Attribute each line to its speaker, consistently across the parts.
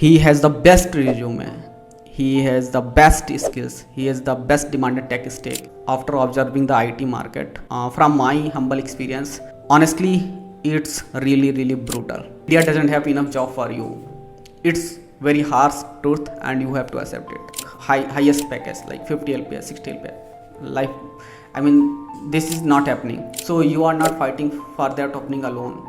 Speaker 1: He has the best resume. He has the best skills. He has the best demanded tech stack. After observing the IT market, from my humble experience, honestly, it's really brutal. India doesn't have enough job for you. It's very harsh truth, and you have to accept it. Highest package like 50 LPS, 60 LPS. Life, I mean, this is not happening. So you are not fighting for that opening alone.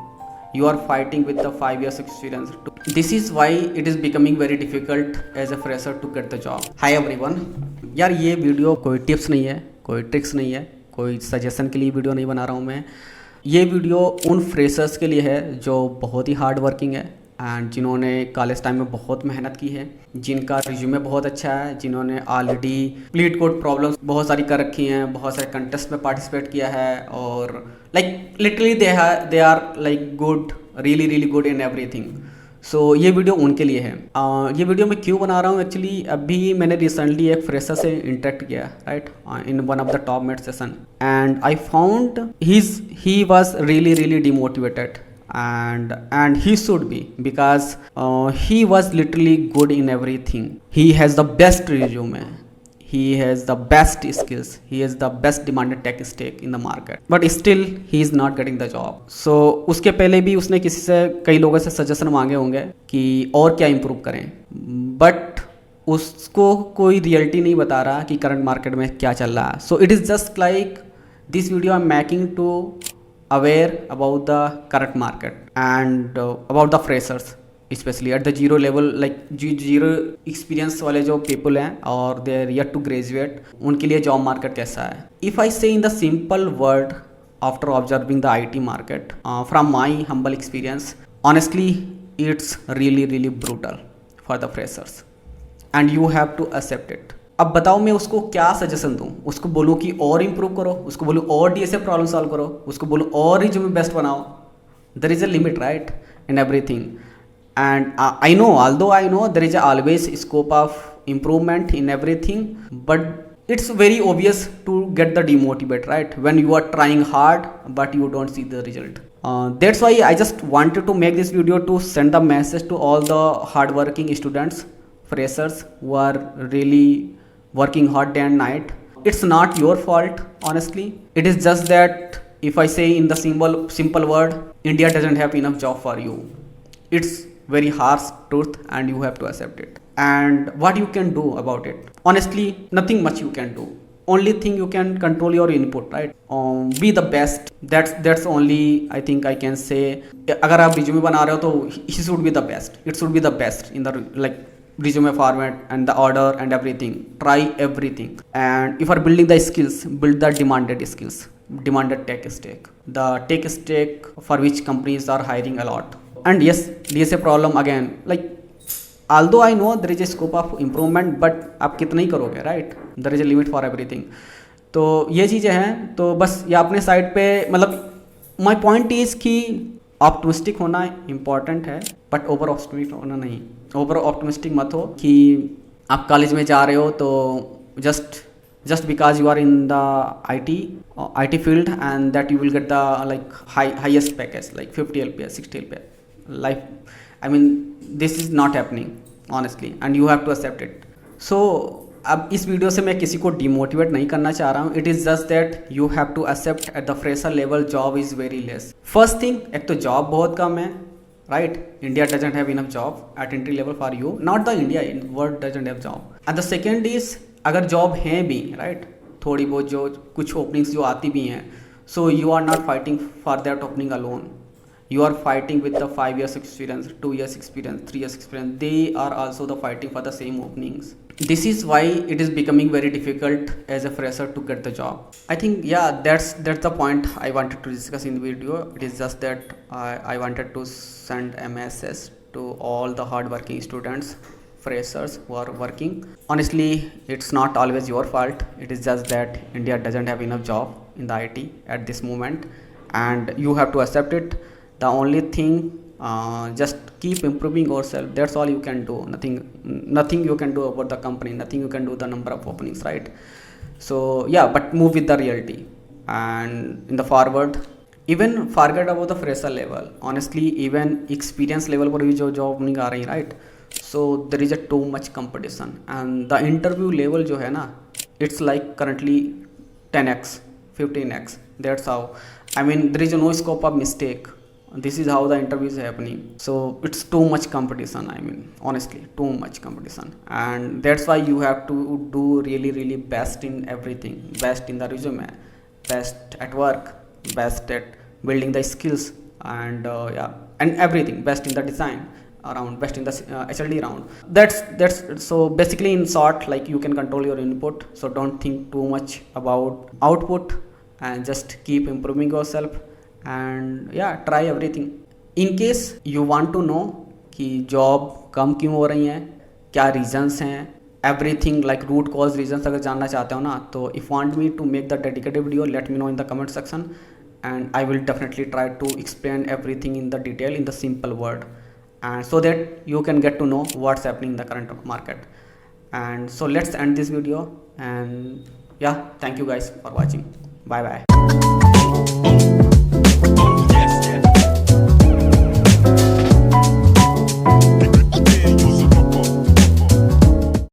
Speaker 1: You are fighting with the 5 years experience. This is why it is becoming very difficult as a fresher to get the job. Hi everyone. यार ये video कोई tips नहीं है, कोई tricks नहीं है, कोई suggestion के लिए वीडियो नहीं बना रहा हूँ मैं. ये वीडियो उन फ्रेशर्स के लिए है जो बहुत ही हार्ड वर्किंग है एंड जिन्होंने कॉलेज टाइम में बहुत मेहनत की है, जिनका रिज्यूमे बहुत अच्छा है, जिन्होंने ऑलरेडी प्लीट कोड प्रॉब्लम्स बहुत सारी कर रखी हैं, बहुत सारे कंटेस्ट में पार्टिसिपेट किया है और like literally they are like good, really good in everything. So ये वीडियो उनके लिए है. ये वीडियो मैं क्यों बना रहा हूँ, एक्चुअली अभी मैंने रिसेंटली एक फ्रेशर से इंटरेक्ट किया, right, in one of the top met session and I found he was really demotivated and he should be because he was literally good in everything. He has the best resume, he has the best skills, he has the best demanded tech stack in the market, but still he is not getting the job. So उसके पहले भी उसने किसी से, कई लोगों से suggestion मांगे होंगे कि और क्या इम्प्रूव करें, बट उसको कोई रियलिटी नहीं बता रहा कि करंट मार्केट में क्या चल रहा है. So it is just like this video I am making to aware about the current market and about the freshers especially at the zero level, like zero experience वाले जो people हैं और they are yet to graduate, उनके लिए job market कैसा है. If I say in the simple word after observing the IT market, from my humble experience, honestly it's really brutal for the freshers and you have to accept it. अब बताओ मैं उसको क्या suggestion दूँ. उसको बोलूँ कि और इम्प्रूव करो, उसको बोलूँ और डीएसए प्रॉब्लम सॉल्व करो, उसको बोलूँ और रिज्यूमे बेस्ट बनाओ. There is a limit, right, in everything and I know, although I know there is always scope of improvement in everything, but it's very obvious to get the demotivate, right, when you are trying hard but you don't see the result. That's why I just wanted to make this video to send the message to all the hard working students, freshers who are really working hard day and night. It's not your fault, honestly. It is just that if I say in the simple word, India doesn't have enough job for you. It's very harsh truth and you have to accept it. And what you can do about it, honestly, nothing much you can do. Only thing you can control your input, right? Be the best. That's only I think I can say. अगर आप resume बना रहे हो तो he should be the best. It should be the best in the like resume format and the order and everything. Try everything. And if you are building the skills, build the demanded skills, demanded tech stack, the tech stack for which companies are hiring a lot. And yes, DSA problem again, like although I know there is a scope of improvement, but आप कितना ही करोगे, right? There is a limit for everything. तो ये चीज़ें हैं. तो बस ये अपने साइड पे, मतलब my point is कि ऑप्टिमिस्टिक होना इम्पॉर्टेंट है बट ओवर ऑप्टिमिस्टिक होना नहीं. ओवर ऑप्टिमिस्टिक मत हो कि आप कॉलेज में जा रहे हो तो just because you are in the I T field and that you will get the like highest package like 50 LPS, 60 LPS. Life, I mean this is not happening honestly and you have to accept it. So अब इस video से मैं किसी को demotivate नहीं करना चाह रहा हूँ. It is just that you have to accept at the fresher level job is very less. First thing, एक तो जॉब बहुत कम है, right. India doesn't have enough job at entry level for you, not the India, in world doesn't have job. And the second is, अगर job हैं भी, right, थोड़ी बहुत जो कुछ ओपनिंग्स जो आती भी हैं, so you are not fighting for that opening alone. You are fighting with the 5 years experience, 2 years experience, 3 years experience. They are also the fighting for the same openings. This is why it is becoming very difficult as a fresher to get the job. I think, yeah, that's the point I wanted to discuss in the video. It is just that I wanted to send a message to all the hard-working students, freshers who are working. Honestly, it's not always your fault. It is just that India doesn't have enough job in the IT at this moment, and you have to accept it. The only thing, just keep improving yourself. That's all you can do. Nothing you can do about the company. Nothing you can do the number of openings, right? So yeah, but move with the reality. And in the forward, even forget about the fresher level. Honestly, even experience level पर भी जो job नहीं आ रही, right? so there is a too much competition, and the interview level जो है ना, it's like currently 10x 15x. That's how, I mean, there is no scope of mistake. This is how the interview is happening. So it's too much competition, I mean, honestly too much competition, and that's why you have to do really best in everything. Best in the resume, best at work, best at building the skills, and yeah, and everything. Best in the design around, best in the HLD round. That's so basically, in short, like, you can control your input, so don't think too much about output, and just keep improving yourself, and yeah, try everything. In case you want to know कि job कम क्यों हो रही हैं, क्या reasons हैं, everything like root cause reasons अगर जानना चाहते हो ना, तो if want me to make the dedicated video, let me know in the comment section, and I will definitely try to explain everything in the detail in the simple word, and so that you can get to know what's happening in the current market. And so let's end this video, and yeah, thank you guys for watching. Bye bye.